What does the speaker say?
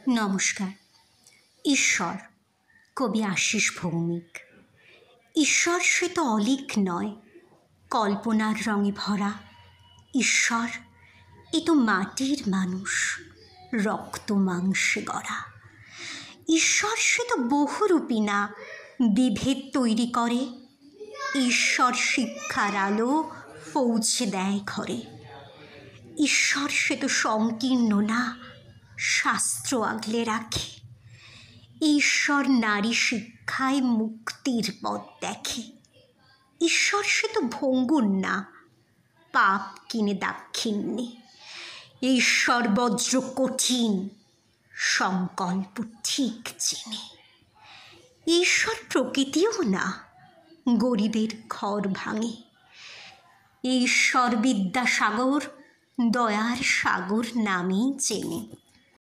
নমস্কার। ঈশ্বর কবি আশিস ভৌমিক। ঈশ্বর সে তো অলিক নয়, কল্পনার রঙে ভরা। ঈশ্বর এ তো মাটির মানুষ, রক্ত মাংসে গড়া। ঈশ্বর সে তো বহুরূপী না, বিভেদ তৈরি করে। ঈশ্বর শিক্ষার আলো পৌঁছে দেয় ঘরে। ঈশ্বর সে তো সংকীর্ণ না, শাস্ত্র আগলে রাখে। ঈশ্বর নারী শিক্ষায় মুক্তির পথ দেখে। ঈশ্বর সে তো ভঙ্গুর না, পাপ কিনে দাক্ষিণ্যে। ঈশ্বর বজ্র কঠিন, সংকল্প ঠিক চেনে। ঈশ্বর প্রকৃতিও না, গরিবের ঘর ভাঙে। ঈশ্বর বিদ্যাসাগর, দয়ার সাগর নামেই চেনে।